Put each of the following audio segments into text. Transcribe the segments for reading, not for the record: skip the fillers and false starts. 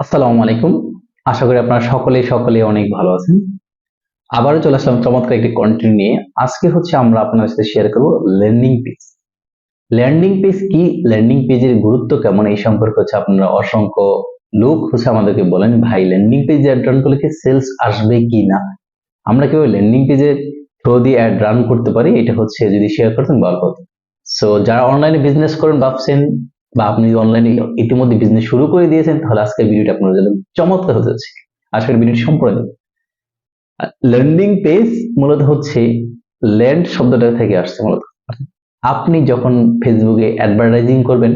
আসসালামু আলাইকুম। আশা করি আপনারা সকলেই অনেক ভালো আছেন। আবারও চলে আসলাম চমৎকার একটি কন্টেন্ট নিয়ে। আজকে আমরা আপনাদের সাথে শেয়ার করব ল্যান্ডিং পেজ। ল্যান্ডিং পেজ কি, ল্যান্ডিং পেজের গুরুত্ব কেমন, এই সম্পর্কে আপনারা অসংখ্য লোক আমাদেরকে বলেন, ভাই ল্যান্ডিং পেজে অ্যাড রান করলে কি সেলস আসবে কি না? আমরা কেউ ল্যান্ডিং পেজে থ্রো দিয়ে অ্যাড রান করতে পারি, এটা যদি শেয়ার করতেন ভালো হতো। সো যারা অনলাইনে বিজনেস করেন ভাবছেন, বা আপনি অনলাইনে ইতিমধ্যে বিজনেস শুরু করে দিয়েছেন, তাহলে আজকের ভিডিওটা আপনার জন্য চমৎকার হতে যাচ্ছে। আজকের ভিডিওটি সম্পূর্ণ ল্যান্ডিং পেজ মূলত ল্যান্ড শব্দটা থেকে আসছে। মূলত আপনি যখন ফেসবুকে অ্যাডভার্টাইজিং করবেন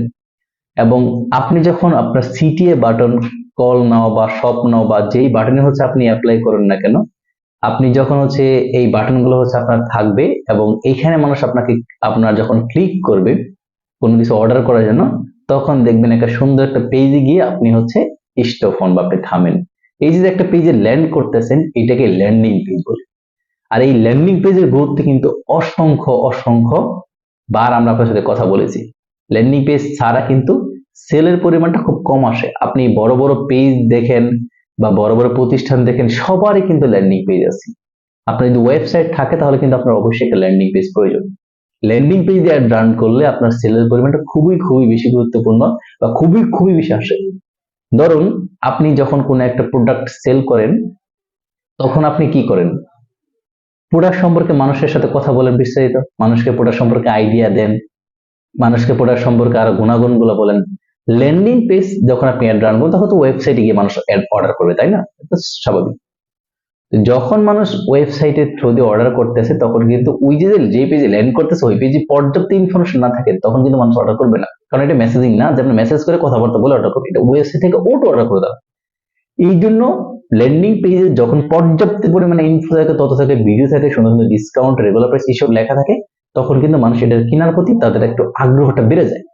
এবং আপনি যখন আপনার সিটিএ বাটন, কল নাও বা শপ নাও বা যেই বাটনে আপনি অ্যাপ্লাই করেন না কেন, আপনি যখন এই বাটনগুলো আপনার থাকবে এবং এইখানে মানুষ আপনার যখন ক্লিক করবে কোনো কিছু অর্ডার করার জন্য, তখন দেখবেন একটা সুন্দর একটা পেজে গিয়ে আপনি স্টপ হন বা আপনি থামেন। এই যে একটা পেজে ল্যান্ড করতেছেন, এটাকে ল্যান্ডিং পেজ বলে। আর এই ল্যান্ডিং পেজের গুরুত্ব কিন্তু অসংখ্য বার আমরা আপনার সাথে কথা বলেছি। ল্যান্ডিং পেজ ছাড়া কিন্তু সেলের পরিমাণটা খুব কম আসে। আপনি বড় বড় পেজ দেখেন বা বড় বড় প্রতিষ্ঠান দেখেন, সবারই কিন্তু ল্যান্ডিং পেজ আছে। আপনার যদি ওয়েবসাইট থাকে তাহলে কিন্তু আপনার অবশ্যই একটা ল্যান্ডিং পেজ প্রয়োজন। ল্যান্ডিং পেজ অ্যাড রান করলে আপনার সেলের পরিমাণটা খুবই বেশি গুরুত্বপূর্ণ বা খুবই বেশি আসে। ধরুন আপনি যখন কোনো একটা প্রোডাক্ট সেল করেন, তখন আপনি কি করেন? প্রোডাক্ট সম্পর্কে মানুষের সাথে কথা বলেন বিস্তারিত, মানুষকে প্রোডাক্ট সম্পর্কে আইডিয়া দেন, মানুষকে প্রোডাক্ট সম্পর্কে আরো গুণাগুণ গুলো বলেন। ল্যান্ডিং পেজ যখন আপনি অ্যাড রান করবেন, তখন তো ওয়েবসাইটে গিয়ে মানুষ অর্ডার করবে, তাই না? এটা স্বাভাবিক। যখন মানুষ ওয়েবসাইটের থ্রু দিয়ে অর্ডার করতেছে, তখন কিন্তু ওই যে পেজে ল্যান্ড করতেছে ওই পেজে পর্যাপ্ত ইনফরমেশন না থাকে, তখন কিন্তু মানুষ অর্ডার করবে না। কারণ এটা মেসেজিং না যে আপনি মেসেজ করে কথাবার্তা বলে অর্ডার করবে, এটা ওয়েবসাইট থেকে অটো অর্ডার করে দেওয়া। এই জন্য ল্যান্ডিং পেজে যখন পর্যাপ্ত পরিমাণে ইনফো থাকে, তত থাকে ভিডিও থাকে, সুন্দর ডিসকাউন্ট, রেগুলার প্রাইস এইসব লেখা থাকে, তখন কিন্তু মানুষ এটা কেনার প্রতি তাদের একটু আগ্রহটা বেড়ে যায়।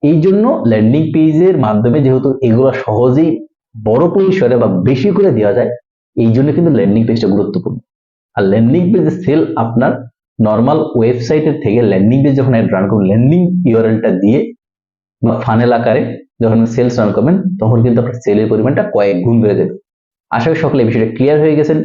এই জন্য ল্যান্ডিং পেজের মাধ্যমে যেহেতু এগুলো সহজেই বড় পরিসরে বা বেশি করে দেওয়া যায়, এই জন্য কিন্তু ল্যান্ডিং পেজটা গুরুত্বপূর্ণ। আর ল্যান্ডিং পেজে সেল আপনার নর্মাল ওয়েবসাইটের থেকে ল্যান্ডিং পেজ যখন অ্যাড রান করবেন, ল্যান্ডিং ইউআরএলটা দিয়ে বা ফানেল আকারে যখন সেলস রান করবেন, তখন কিন্তু আপনার সেলের পরিমাণটা কয়েক গুণ বেড়ে যাবে। আশা করি সকলে এই বিষয়টা ক্লিয়ার হয়ে গেছেন।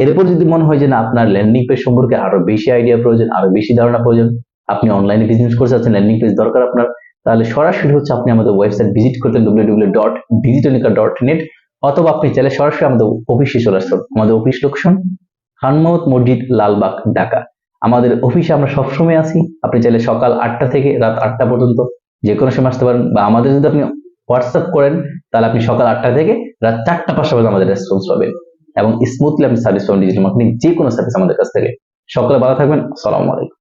এরপর যদি মনে হয় যে না, আপনার ল্যান্ডিং পেজ সম্পর্কে আরো বেশি আইডিয়া প্রয়োজন, আরো বেশি ধারণা প্রয়োজন, আপনি অনলাইনে বিজনেস করতে চাচ্ছেন, ল্যান্ডিং পেজ দরকার আপনার, তাহলে সরাসরি আপনি আমাদের ওয়েবসাইট ভিজিট করতেন www.digitanica.net, অথবা আপনি চাইলে সরাসরি আমাদের অফিসে চলে আসতেন। আমাদের অফিস লোকেশন খান মোহাম্মদ মসজিদ, লালবাগ, ঢাকা। আমাদের অফিসে আমরা সবসময় আছি। আপনি চাইলে সকাল 8টা থেকে রাত 8টা পর্যন্ত যে কোনো সময় আসতে পারেন, বা আমাদের যদি আপনি হোয়াটসঅ্যাপ করেন, তাহলে আপনি সকাল 8টা থেকে রাত 4টা 5টা পর্যন্ত আমাদের রেসপন্স পাবেন এবং স্মুথলি আপনি সার্ভিস পাবেন, ডিজিটাল মার্কেটিং যে কোনো সার্ভিস আমাদের কাছ থেকে। সকলে ভালো থাকবেন। আসসালামু আলাইকুম।